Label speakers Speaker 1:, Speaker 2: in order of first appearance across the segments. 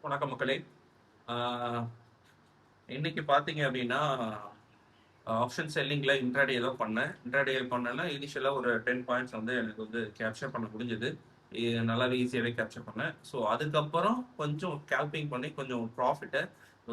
Speaker 1: வணக்கம் மக்களே. ஆஹ் இன்னைக்கு பார்த்தீங்க அப்படின்னா ஆப்ஷன் செல்லிங்கில் இன்ட்ராடே தான் பண்ணேன். இன்ட்ராடே பண்ணேன்னா இனிஷியலாக ஒரு 10 பாயிண்ட்ஸ் வந்து எனக்கு வந்து கேப்சர் பண்ண முடிஞ்சது. நல்லாவே ஈஸியாகவே கேப்சர் பண்ணேன். ஸோ அதுக்கப்புறம் கொஞ்சம் ஸ்கேல்பிங் பண்ணி கொஞ்சம் ப்ராஃபிட்டை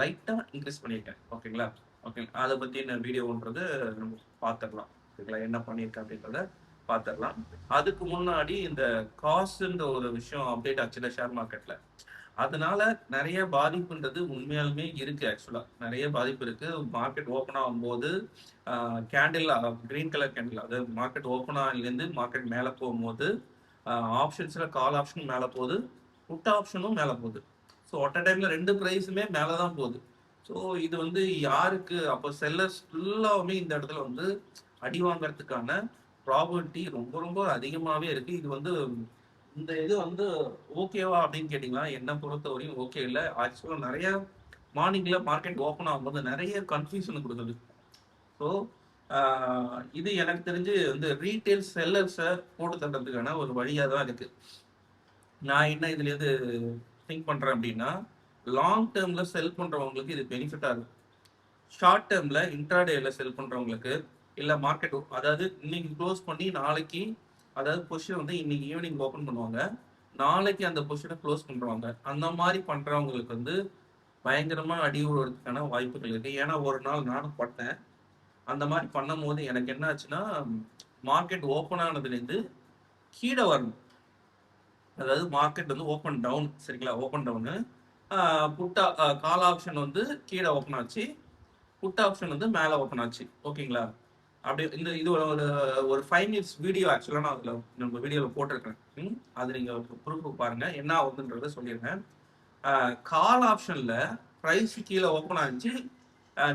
Speaker 1: லைட்டாக இன்க்ரீஸ் பண்ணியிருக்கேன். ஓகேங்களா? ஓகே, அதை பற்றி என்ன வீடியோன்றது நம்ம பார்த்துடலாம். ஓகேங்களா? என்ன பண்ணியிருக்கேன் அப்படின்றத பார்த்துடலாம். அதுக்கு முன்னாடி இந்த காசுன்ற ஒரு விஷயம் அப்டேட் ஆச்சுல ஷேர் மார்க்கெட்டில். அதனால நிறைய பாதிப்புன்றது உண்மையாலுமே இருக்கு. ஆக்சுவலா நிறைய பாதிப்பு இருக்கு. மார்க்கெட் ஓப்பன் ஆகும்போது கேண்டில் கிரீன் கலர் கேண்டில், அதாவது மார்க்கெட் ஓப்பன் ஆகிலேருந்து மார்க்கெட் மேலே போகும்போது ஆப்ஷன்ஸ்ல கால் ஆப்ஷன் மேலே போகுது, புட் ஆப்ஷனும் மேலே போகுது. ஸோ அட் அ டைம்ல ரெண்டு ப்ரைஸுமே மேலே தான் போகுது. ஸோ இது வந்து யாருக்கு அப்போ செல்லர்ஸ் ஃபுல்லாகவுமே இந்த இடத்துல வந்து அடி வாங்கறதுக்கான ப்ராபபிலிட்டி ரொம்ப ரொம்ப அதிகமாகவே இருக்கு. இது வந்து இந்த இது வந்து ஓகேவா அப்படின்னு கேட்டிங்கன்னா என்னை பொறுத்தவரையும் ஓகே இல்லை. ஆக்சுவலாக நிறைய மார்னிங்கில் மார்க்கெட் ஓப்பன் ஆகும்போது நிறைய கன்ஃபியூஷன் கொடுக்குது. ஸோ இது எனக்கு தெரிஞ்சு வந்து ரீட்டைல் செல்லர்ஸை போட்டு தட்டுறதுக்கான ஒரு வழியாக தான் இருக்குது. நான் என்ன இதுலேருந்து திங்க் பண்ணுறேன் அப்படின்னா, லாங் டேர்மில் செல் பண்ணுறவங்களுக்கு இது பெனிஃபிட்டாக இருக்கும். ஷார்ட் டேர்மில் இன்ட்ராடேயில் செல் பண்ணுறவங்களுக்கு, இல்லை மார்க்கெட் அதாவது இன்னைக்கு க்ளோஸ் பண்ணி நாளைக்கு, அதாவது பொசிஷன் வந்து இன்னைக்கு ஈவினிங் ஓப்பன் பண்ணுவாங்க, நாளைக்கு அந்த பொசிஷனை க்ளோஸ் பண்ணுவாங்க. அந்த மாதிரி பண்ணுறவங்களுக்கு வந்து பயங்கரமாக அடி விடுறதுக்கான வாய்ப்புகள் இருக்குது. ஏன்னா ஒரு நாள் நானும் பண்ணேன். அந்த மாதிரி பண்ணும் போது எனக்கு என்ன ஆச்சுன்னா, மார்க்கெட் ஓப்பன் ஆனதுலேருந்து கீழே வரணும். அதாவது மார்க்கெட் வந்து ஓப்பன் டவுன், சரிங்களா? ஓப்பன் டவுனு புட்டா கால் ஆப்ஷன் வந்து கீழே ஓப்பன் ஆச்சு, புட் ஆப்ஷன் வந்து மேலே ஓப்பன் ஆச்சு. ஓகேங்களா? அப்படி இந்த இது ஒரு ஒரு 5 மினிட்ஸ் வீடியோ ஆக்சுவலாக நான் அதில் நம்ம வீடியோவில் போட்டிருக்கேன். அது நீங்கள் ப்ரூஃப் பாருங்கள், என்ன ஆகுதுன்றதை சொல்லிடுறேன். கால் ஆப்ஷனில் ப்ரைஸ் கீழே ஓப்பன் ஆச்சு,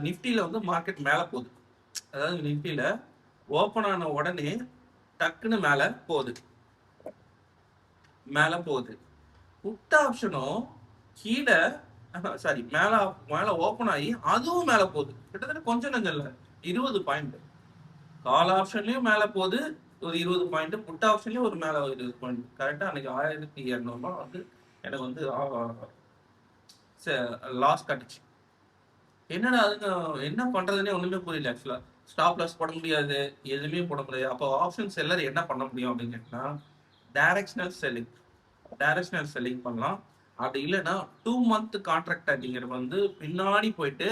Speaker 1: நிஃப்டியில் வந்து மார்க்கெட் மேலே போகுது. அதாவது நிஃப்டியில் ஓப்பன் ஆன உடனே டக்குன்னு மேலே போகுது. புட் ஆப்ஷனும் கீழே சாரி மேலே மேலே ஓப்பன் ஆகி அதுவும் மேலே போகுது. கிட்டத்தட்ட கொஞ்சம் நஞ்சம் இல்லை, 20 பாயிண்ட். கால் ஆப்ஷன்லயும் மேலே போகுது ஒரு 20 பாயிண்ட், புட் ஆப்ஷன்லயும் ஒரு மேலே 20 பாயிண்ட். கரெக்டாக அன்னைக்கு 1200 வந்து எனக்கு வந்து லாஸ் காட்டுச்சு. என்னடா அதுக்கு என்ன பண்றதுன்னே ஒண்ணுமே புரியல. ஆக்சுவலா ஸ்டாப் லாஸ் போட முடியாது, எதுவுமே போட முடியாது. அப்போ ஆப்ஷன் செல்லர் என்ன பண்ண முடியும் அப்படின்னு கேட்டா, டைரக்ஷனல் செல்லிங் பண்ணலாம். அப்படி இல்லைன்னா 2 மந்த் கான்ட்ராக்ட் அப்படிங்கிறது வந்து பின்னாடி போயிட்டு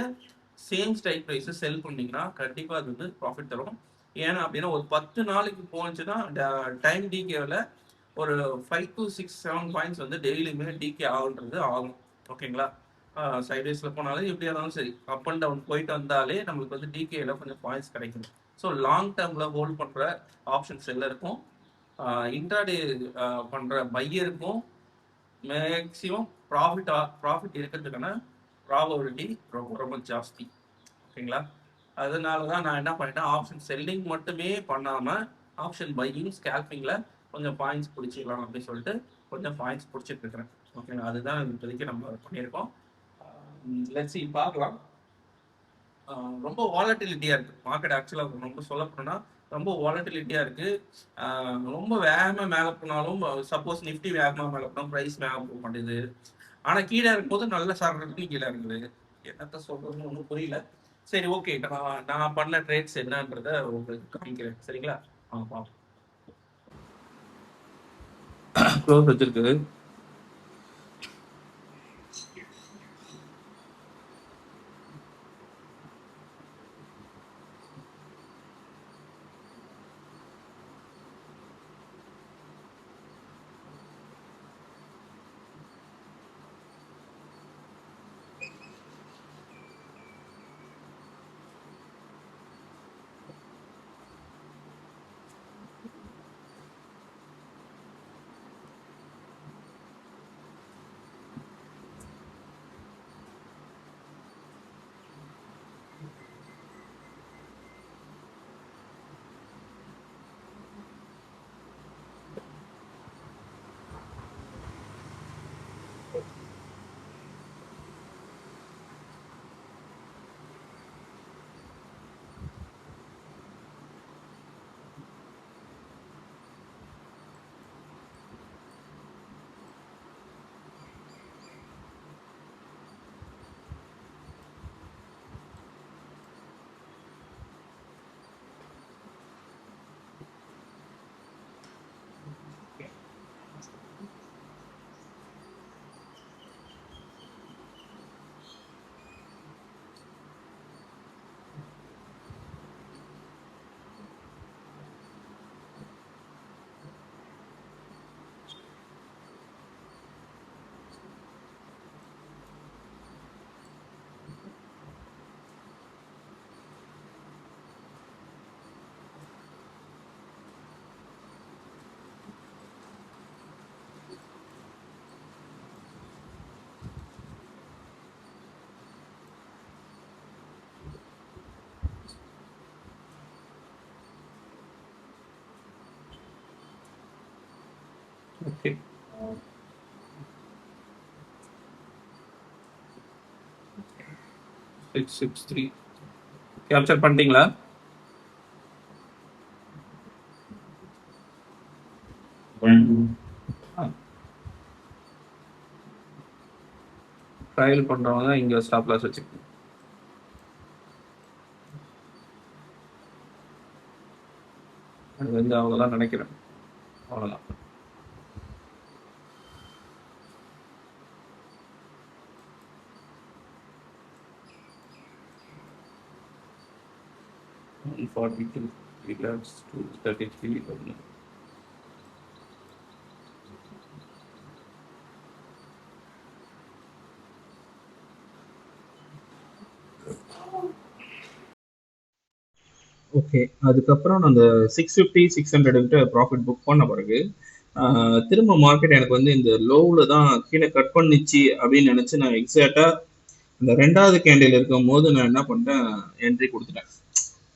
Speaker 1: சேம் ஸ்ட்ரைக் ப்ரைஸ் செல் பண்ணீங்கன்னா கண்டிப்பா அது வந்து ப்ராஃபிட் தரும். ஏன்னா அப்படின்னா ஒரு 10 நாளைக்கு போச்சுன்னா டைம் டிகேவில் ஒரு 5 to 6 7 பாயிண்ட்ஸ் வந்து டெய்லியுமே டிகே ஆகுன்றது ஆகும். ஓகேங்களா? சைட்வேஸில் போனாலும் எப்படியா இருந்தாலும் சரி, அப் அண்ட் டவுன் போயிட்டு வந்தாலே நம்மளுக்கு வந்து டிகேல கொஞ்சம் பாயிண்ட்ஸ் கிடைக்கும். ஸோ லாங் டேர்மில் ஹோல்ட் பண்ணுற ஆப்ஷன் செல்லருக்கும் இன்ட்ராடே பண்ணுற பையருக்கும் மேக்ஸிமம் ப்ராஃபிட் இருக்கிறதுக்கான ப்ராபபிலிட்டி ரொம்ப ரொம்ப ஜாஸ்தி. ஓகேங்களா? அதனால தான் நான் என்ன பண்ணிட்டேன், ஆப்ஷன் செல்லிங் மட்டுமே பண்ணாமல் ஆப்ஷன் பையிங் ஸ்கேல்பிங்கில் கொஞ்சம் பாயிண்ட்ஸ் பிடிச்சிக்கலாம் அப்படின்னு சொல்லிட்டு கொஞ்சம் பாயிண்ட்ஸ் பிடிச்சிட்டு இருக்கிறேன். ஓகேங்களா? அதுதான் இப்போதைக்கு நம்ம பண்ணியிருக்கோம். லெட்ஸ் சி, பார்க்கலாம். ரொம்ப வாலட்டிலிட்டியாக இருக்குது மார்க்கெட். ஆக்சுவலாக ரொம்ப சொல்ல போனோம்னா ரொம்ப வாலட்டிலிட்டியாக இருக்குது. ரொம்ப வேகமாக மேலே போனாலும், சப்போஸ் நிஃப்டி வேகமாக மேலே போனால் ப்ரைஸ் வேகமாக போக மாட்டேது. ஆனால் கீழே இருக்கும்போது நல்ல சார்ட்டு கீழே இருக்குது. என்னத்த சொல்கிறதுன்னு ஒன்றும் புரியல. சரி, ஓகே, நான் பண்ண ட்ரேட்ஸ் என்னன்றத உங்களுக்கு காமிக்கிறேன். சரிங்களா? ஆமாம், க்ளோஸ் வச்சிருக்குது. ஓகே, 663 கேப்சர் பண்ணிட்டீங்களா? ட்ரையல் பண்றவங்க தான் இங்க ஸ்டாப் லாஸ் வச்சுக்கணும். அது வந்து அவ்வளோதான் நினைக்கிறேன். அவ்வளோதான்.
Speaker 2: ஓகே. அதுக்கப்புறம் நான் அந்த 650, 600 ப்ராஃபிட் புக் பண்ண பிறகு திரும்ப மார்க்கெட் எனக்கு வந்து இந்த லோவில் தான் கீழே கட் பண்ணிச்சு அப்படின்னு நினச்சி நான் எக்ஸாக்டாக இந்த 2வது கேண்டில் இருக்கும் போது நான் என்ன பண்ணிட்டேன், என்ட்ரி கொடுத்துட்டேன்.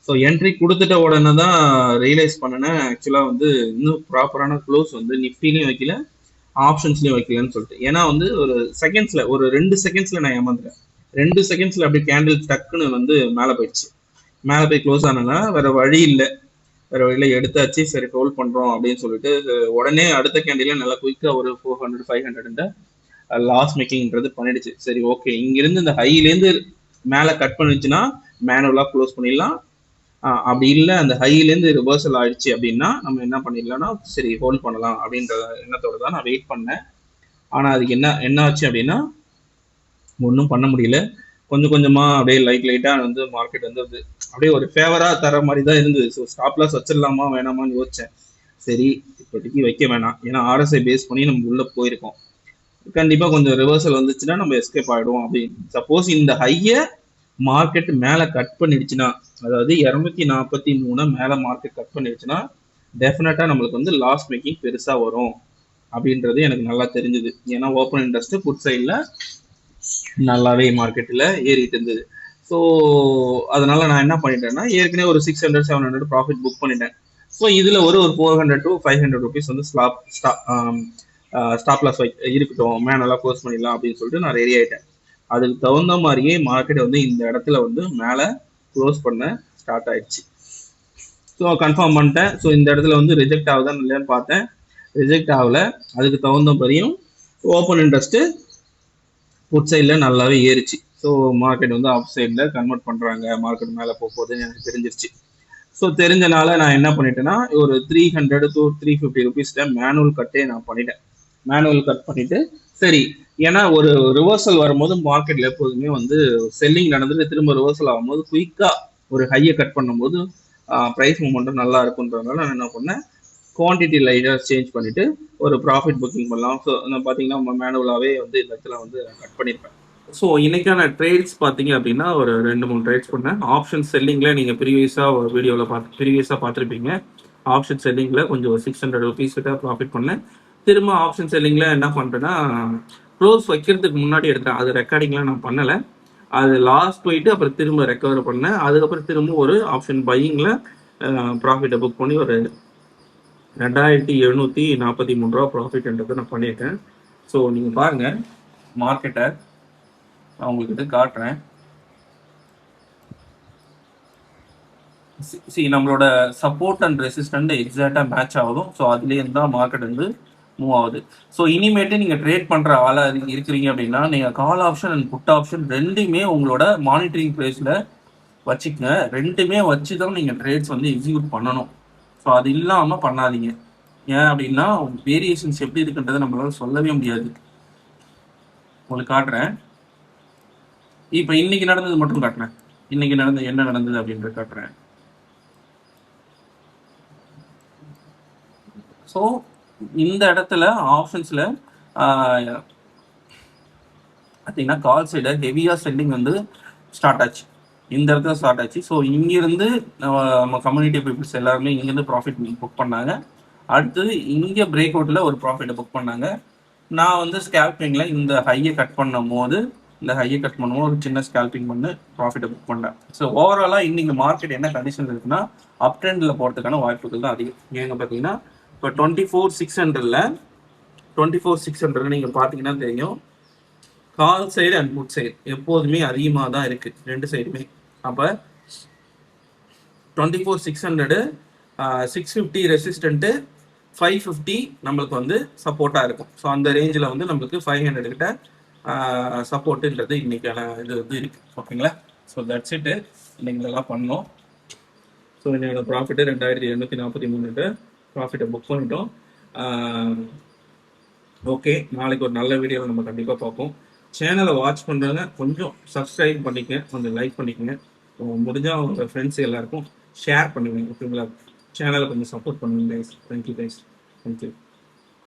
Speaker 2: ஸோ என்ட்ரி கொடுத்துட்ட உடனே தான் ரியலைஸ் பண்ணினேன், ஆக்சுவலாக வந்து இன்னும் ப்ராப்பரான க்ளோஸ் வந்து நிஃப்டிலையும் வைக்கல, ஆப்ஷன்ஸ்லையும் வைக்கலன்னு சொல்லிட்டு. ஏன்னா வந்து ஒரு செகண்ட்ஸில், ஒரு 2 செகண்ட்ஸில் நான் ஏமாந்துட்டேன். 2 செகண்ட்ஸில் அப்படி கேண்டில் டக்குன்னு வந்து மேலே போயிடுச்சு. மேலே போய் க்ளோஸ் ஆனாங்க, வேற வழி இல்லை, வேற வழியில எடுத்தாச்சு, சரி ஹோல்ட் பண்றோம் அப்படின்னு சொல்லிட்டு உடனே அடுத்த கேண்டில நல்லா குயிக்கா ஒரு 400, 500 லாஸ் மேக்கிங்ன்றது பண்ணிடுச்சு. சரி ஓகே, இங்கிருந்து இந்த ஹைலேருந்து மேலே கட் பண்ணிச்சுன்னா மேனுவலா க்ளோஸ் பண்ணிடலாம். அப்படி இல்லை, அந்த ஹைலேருந்து ரிவர்சல் ஆயிடுச்சு அப்படின்னா நம்ம என்ன பண்ணிடலாம்னா சரி ஹோல்ட் பண்ணலாம் அப்படின்ற எண்ணத்தோட தான் நான் வெயிட் பண்ணேன். ஆனா அதுக்கு என்ன ஆச்சு அப்படின்னா ஒன்றும் பண்ண முடியல. கொஞ்சம் கொஞ்சமா அப்படியே லைட்டா வந்து மார்க்கெட் வந்து அப்படியே ஒரு ஃபேவரா தர மாதிரி தான் இருந்தது. ஸோ ஸ்டாப் லாஸ் வச்சிடலாமா வேணாமான்னு யோசிச்சேன். சரி இப்போதைக்கு வைக்க வேணாம், ஏன்னா ஆர்எஸ்ஐ பேஸ் பண்ணி நம்ம உள்ள போயிருக்கோம், கண்டிப்பா கொஞ்சம் ரிவர்சல் வந்துச்சுன்னா நம்ம எஸ்கேப் ஆயிடுவோம் அப்படின்னு. சப்போஸ் இந்த ஹைய மார்க்கெட் மேல கட் பண்ணிடுச்சுன்னா, அதாவது 243 மேல மார்க்கெட் கட் பண்ணிடுச்சுன்னா டெஃபினட்டா நம்மளுக்கு வந்து லாஸ் மேக்கிங் பெருசா வரும் அப்படின்றது எனக்கு நல்லா தெரிஞ்சது. ஏன்னா ஓப்பன் இன்ட்ரெஸ்ட் புட் சைட்ல நல்லாவே மார்க்கெட்டில் ஏறிட்டு இருந்தது. ஸோ அதனால நான் என்ன பண்ணிட்டேன்னா ஏற்கனவே ஒரு 600, 700 ப்ராஃபிட் புக் பண்ணிட்டேன். ஸோ இதில் ஒரு 400 to 500 ருபீஸ் வந்து ஸ்டாப் லாஸ் இருக்கட்டும், மேனெல்லாம் க்ளோஸ் பண்ணிடலாம் அப்படின்னு சொல்லிட்டு நான் ரெடி ஆகிட்டேன். அதுக்கு தகுந்த மாதிரியே மார்க்கெட் வந்து இந்த இடத்துல வந்து மேலே க்ளோஸ் பண்ண ஸ்டார்ட் ஆயிடுச்சு. ஸோ கன்ஃபார்ம் பண்ணிட்டேன். ஸோ இந்த இடத்துல வந்து ரிஜெக்ட் ஆகுதான்னு இல்லையான்னு பார்த்தேன், ரிஜெக்ட் ஆகலை. அதுக்கு தகுந்த மாதிரியும் ஓப்பன் இன்ட்ரெஸ்ட்டு புட் சைடில் நல்லாவே ஏறிச்சு. ஸோ மார்க்கெட் வந்து அப் சைடில் கன்வெர்ட் பண்ணுறாங்க, மார்க்கெட் மேலே போகுதுன்னு எனக்கு தெரிஞ்சிருச்சு. ஸோ தெரிஞ்சனால நான் என்ன பண்ணிட்டேன்னா ஒரு 300 to 350 ருபீஸில் மேனுவல் கட்டே நான் பண்ணிட்டேன். மேனுவல் கட் பண்ணிட்டு சரி, ஏன்னா ஒரு ரிவர்சல் வரும்போது மார்க்கெட்ல எப்போதுமே வந்து செல்லிங் நடந்துட்டு திரும்ப ரிவர்சல் ஆகும்போது குயிக்கா ஒரு ஹையை கட் பண்ணும்போது ப்ரைஸ் மூமெண்ட்டும் நல்லா இருக்குன்றதுனால நான் என்ன பண்ணேன், குவான்டிட்டி லைட்டாக சேஞ்ச் பண்ணிட்டு ஒரு ப்ராஃபிட் புக்கிங் பண்ணலாம். ஸோ நான் பார்த்தீங்கன்னா மேனுவலாகவே வந்து இந்த இடத்துல வந்து கட் பண்ணியிருப்பேன்.
Speaker 1: ஸோ இன்னைக்கான ட்ரேட்ஸ் பார்த்தீங்க அப்படின்னா ஒரு 2-3 ட்ரேட்ஸ் பண்ணேன். ஆப்ஷன் செல்லிங்கில் நீங்கள் ப்ரீவியஸாக வீடியோவில் பார்த்துருப்பீங்க. ஆப்ஷன் செல்லிங்கில் கொஞ்சம் 600 ருபீஸ் கிட்ட ப்ராஃபிட் பண்ணேன். திரும்ப ஆப்ஷன் செல்லிங்கில் என்ன பண்ணுறேன்னா க்ளோஸ் வைக்கிறதுக்கு முன்னாடி எடுத்தேன், அது ரெக்கார்டிங்லாம் நான் பண்ணலை. அது லாஸ்ட் போயிட்டு அப்புறம் திரும்ப ரெக்கவர் பண்ணேன். அதுக்கப்புறம் திரும்ப ஒரு ஆப்ஷன் பையிங்கில் ப்ராஃபிட்டை புக் பண்ணி ஒரு 2743 ரூபா ப்ராஃபிட்ன்றதை நான் பண்ணியிருக்கேன். ஸோ நீங்கள் பாருங்கள் மார்க்கெட்டை நான் உங்களுக்கு இது காட்டுறேன். நம்மளோட சப்போர்ட் அண்ட் ரெசிஸ்டன்ட் எக்ஸாக்டாக மேட்ச் ஆகுதும். ஸோ அதுலேருந்து தான் மார்க்கெட் வந்து மூவ் ஆகுது. ஸோ இனிமேட்டு நீங்கள் ட்ரேட் பண்ணுற ஆளாக இருக்கிறீங்க அப்படின்னா நீங்கள் call option and put option ரெண்டுமே உங்களோட மானிட்டரிங் ப்ளேஸில் வச்சுக்கங்க. ரெண்டுமே வச்சு தான் நீங்கள் ட்ரேட்ஸ் வந்து எக்ஸிக்யூட் பண்ணணும். ஸோ அது இல்லாமல் பண்ணாதீங்க. ஏன் அப்படின்னா வேரியேஷன்ஸ் எப்படி இருக்குன்றதை நம்மளால சொல்லவே முடியாது. உங்களுக்கு காட்டுறேன். இப்போ இன்னைக்கு நடந்தது மட்டும் காட்டுறேன். இன்னைக்கு என்ன நடந்தது அப்படின்றத காட்டுறேன். ஸோ இந்த இடத்துல ஆப்ஷன்ஸில் பார்த்தீங்கன்னா கால் சைடு ஹெவியாக செல்லிங் வந்து ஸ்டார்ட் ஆச்சு. இந்த இடத்துல ஸ்டார்ட் ஆச்சு. ஸோ இங்கிருந்து நம்ம கம்யூனிட்டி பீப்புள்ஸ் எல்லாருமே இங்கேருந்து ப்ராஃபிட் புக் பண்ணாங்க. அடுத்தது இங்கே பிரேக் அவுட்டில் ஒரு ப்ராஃபிட்டை புக் பண்ணாங்க. நான் வந்து ஸ்கேல்பிங்கில் இந்த ஹையை கட் பண்ணும்போது ஒரு சின்ன ஸ்கேல்பிங் பண்ணி ப்ராஃபிட்டை புக் பண்ணேன். ஸோ ஓவராலாக இன்னைக்கு மார்க்கெட் என்ன கண்டிஷன் இருக்குன்னா அப் ட்ரெண்டில் போகிறதுக்கான வாய்ப்புகள் தான் அதிகம். ஏங்க பார்த்தீங்கன்னா இப்போ 24,600 24,600 நீங்கள் பார்த்தீங்கன்னா தெரியும். Call side and put side எப்போதுமே அதிகமாக தான் இருக்குது, ரெண்டு சைடுமே. அப்போ 24,600 650 ரெசிஸ்டண்ட்டு, 550 நம்மளுக்கு வந்து சப்போர்ட்டாக இருக்கும். ஸோ அந்த ரேஞ்சில் வந்து நம்மளுக்கு 500 கிட்ட சப்போர்ட்டுன்றது இன்னைக்கான இது வந்து இருக்கு. ஓகேங்களா? ஸோ தட்ஸ் இட்டு. நீங்களெல்லாம் பண்ணோம். ஸோ என்னோட ப்ராஃபிட்டு 2,743 ப்ராஃபிட்டை புக் பண்ணிட்டோம். ஓகே, நாளைக்கு ஒரு நல்ல வீடியோவில் நம்ம கண்டிப்பாக பார்ப்போம். சேனலை வாட்ச் பண்ணுறவங்க கொஞ்சம் சப்ஸ்கிரைப் பண்ணிக்கங்க, கொஞ்சம் லைக் பண்ணிக்கங்க, முடிஞ்சால் உங்கள் ஃப்ரெண்ட்ஸ் எல்லாருக்கும் ஷேர் பண்ணுவீங்க. ஓகேங்களா? சேனலை கொஞ்சம் சப்போர்ட் பண்ணுவீங்க கைஸ். Thank you guys. தேங்க்யூ.